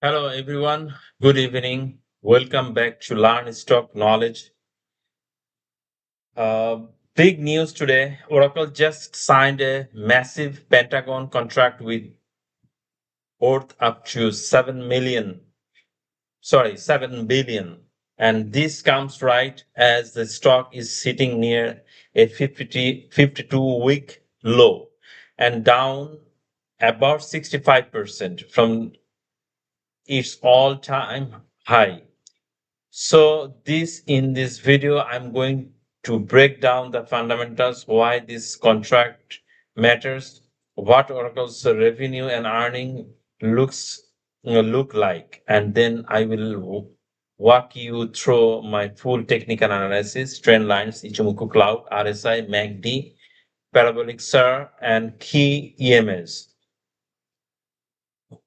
Hello, everyone. Good evening. Welcome back to Learn Stock Knowledge. Uh, Big news today. Oracle just signed a massive Pentagon contract with worth up to 7 billion. And this comes right as the stock is sitting near a 52-week low and down about 65% from its all-time high. So in this video, I'm going to break down the fundamentals, why this contract matters, what Oracle's revenue and earning look like, and then I will walk you through my full technical analysis, trend lines, Ichimoku Cloud, RSI, MACD, parabolic SAR, and key EMAs.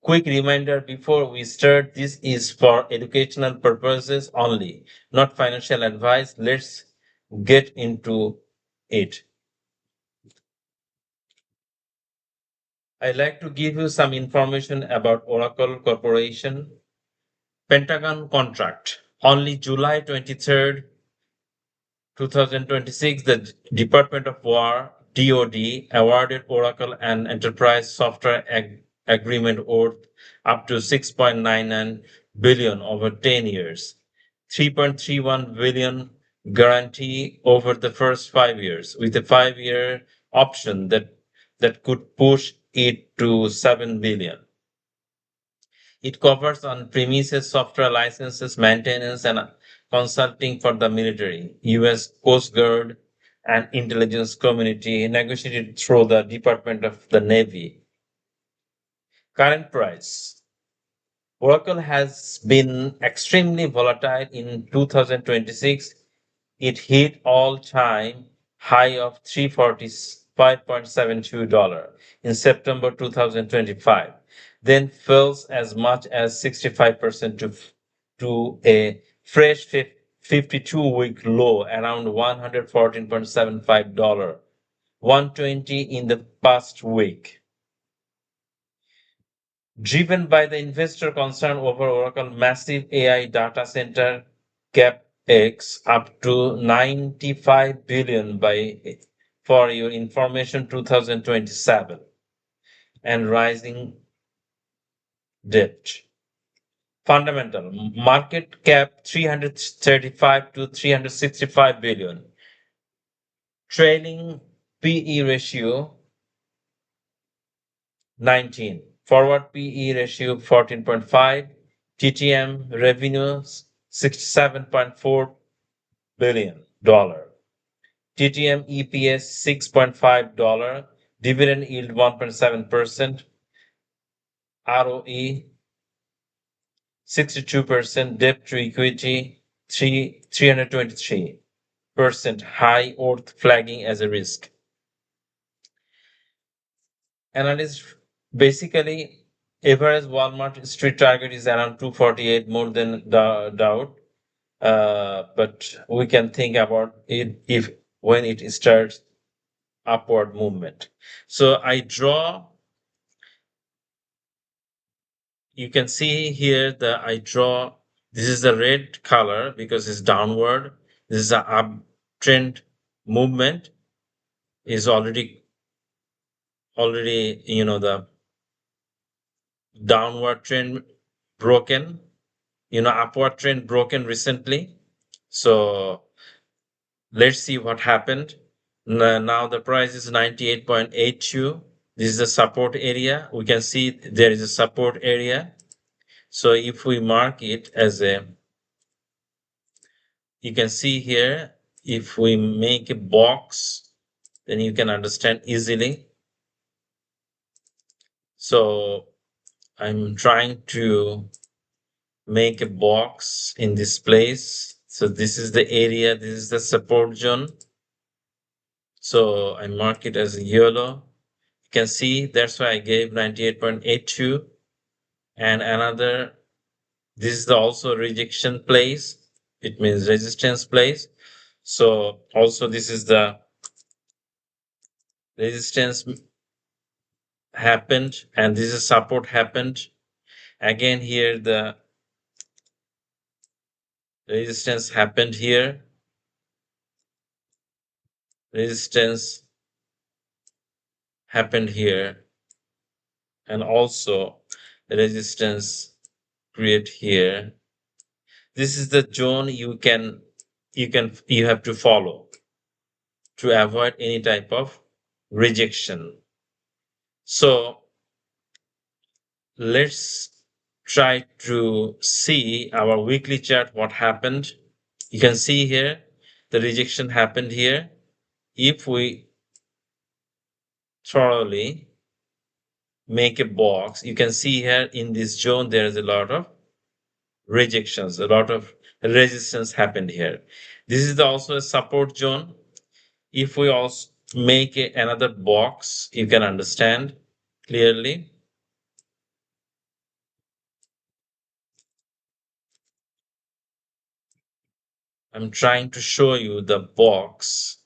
Quick reminder before we start, this is for educational purposes only, not financial advice. Let's get into it. I'd like to give you some information about Oracle Corporation. Pentagon contract. Only July 23rd, 2026, the Department of War, DoD, awarded Oracle an enterprise software agreement worth up to 6.99 billion over 10 years, 3.31 billion guarantee over the first 5 years, with a 5-year option that could push it to 7 billion. It covers on-premises software licenses, maintenance, and consulting for the military, U.S. Coast Guard, and intelligence community, negotiated through the Department of the Navy. Current price. Oracle has been extremely volatile in 2026. It hit all-time high of $345.72 in September 2025, then fell as much as 65% to a fresh 52-week low around $114.75, 120 in the past week. Driven by the investor concern over Oracle massive AI data center capex up to 95 billion by, for your information, 2027, and rising debt. Fundamental market cap 335 to 365 billion. Trailing PE ratio 19. Forward PE ratio 14.5. TTM revenues $67.4 billion. TTM EPS $6.5. Dividend yield 1.7%. ROE 62%. Debt to equity 323%. High worth flagging as a risk. Analysts basically average Walmart street target is around 248, more than doubt. But we can think about it if when it starts upward movement. So you can see here that I draw, this is the red color because it's downward. This is the uptrend movement is already, the downward trend broken, upward trend broken recently. So let's see what happened. Now the price is 98.82. This is the support area. We can see there is a support area. So if we mark it as you can see here, if we make a box, then you can understand easily. So I'm trying to make a box in this place. So this is the area, this is the support zone. So I mark it as yellow. You can see that's why I gave 98.82. And another, this is also rejection place. It means resistance place. So also this is the resistance happened, and this is support happened. Again, here the resistance happened here. Resistance happened here. And also resistance create here. This is the zone you have to follow to avoid any type of rejection. So let's try to see our weekly chart what happened. You can see here the rejection happened here. If we thoroughly make a box, you can see here in this zone there is a lot of rejections, a lot of resistance happened here. This is also a support zone. If we also make another box, you can understand clearly. I'm trying to show you the box.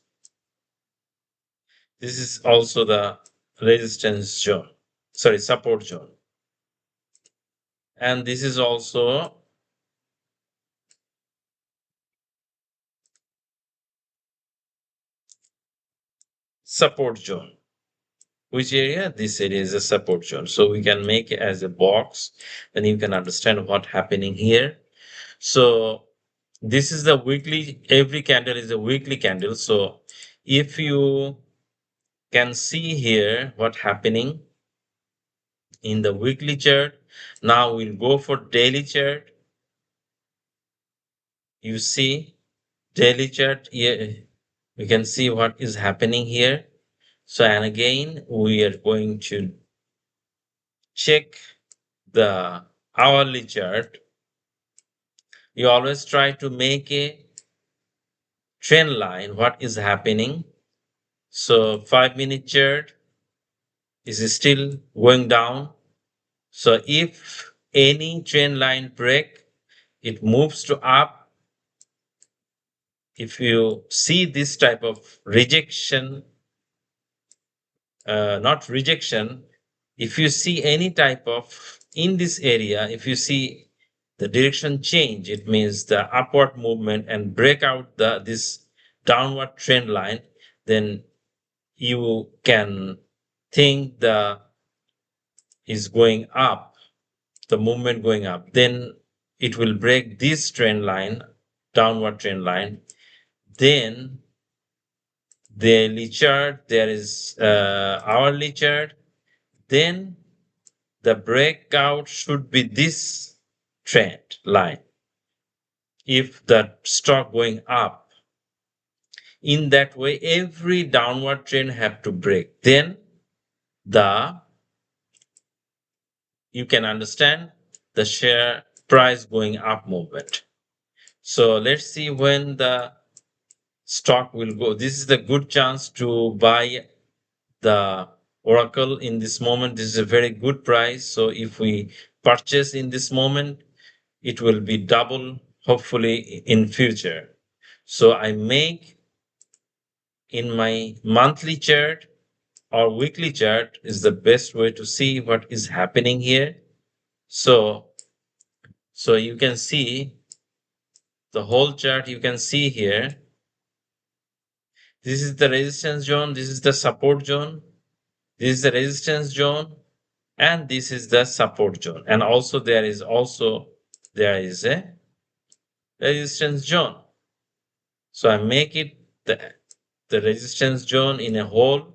This is also the resistance zone, sorry, support zone. And this is also support zone. Which area? This area is a support zone. So we can make it as a box, then you can understand what's happening here. So this is the weekly, every candle is a weekly candle. So if you can see here what happening in the weekly chart, now we'll go for daily chart. You see daily chart here, we can see what is happening here. So, and again, we are going to check the hourly chart. You always try to make a trend line, what is happening. So 5-minute chart is still going down. So if any trend line break, it moves to up. If you see this type of rejection, not rejection, if you see any type of in this area, if you see the direction change, it means the upward movement and break out this downward trend line, then you can think the is going up, the movement going up, then it will break this trend line, downward trend line. Then daily chart, there is hourly chart. Then the breakout should be this trend line. If the stock going up, in that way, every downward trend have to break. Then the you can understand the share price going up movement. So let's see when the stock will go. This is the good chance to buy the Oracle in this moment. This is a very good price. So if we purchase in this moment, it will be double hopefully in future. So I make in my monthly chart or weekly chart is the best way to see what is happening here. So you can see the whole chart. You can see here, this is the resistance zone, this is the support zone, this is the resistance zone, and this is the support zone. And also there is a resistance zone. So I make it the resistance zone in a whole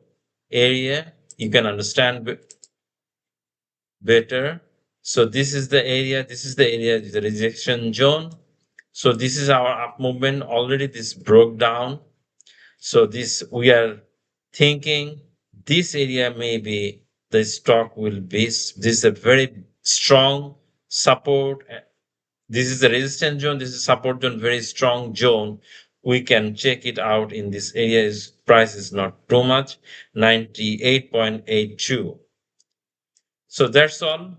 area. You can understand better. So this is the area, the rejection zone. So this is our up movement. Already this broke down. So this we are thinking this area maybe the stock will be, this is a very strong support. This is the resistance zone, this is support zone, very strong zone. We can check it out in this area. Is price is not too much, 98.82. So that's all.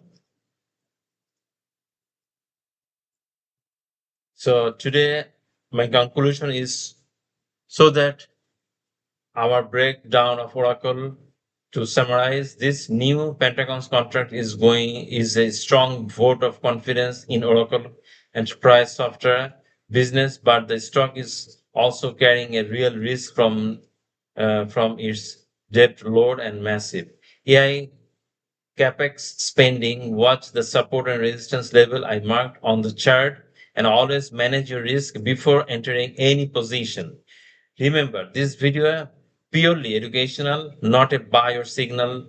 So today my conclusion is, so that our breakdown of Oracle To summarize, this new Pentagon's contract is a strong vote of confidence in Oracle enterprise software business, but the stock is also carrying a real risk from its debt load and massive AI capex spending. Watch the support and resistance level I marked on the chart, and always manage your risk before entering any position. Remember, this video purely educational, not a buy or sell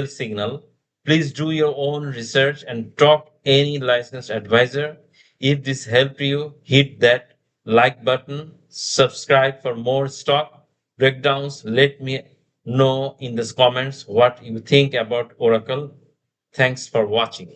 signal. Please do your own research and talk any licensed advisor. If this helped you, hit that like button, subscribe for more stock breakdowns. Let me know in the comments what you think about Oracle. Thanks for watching.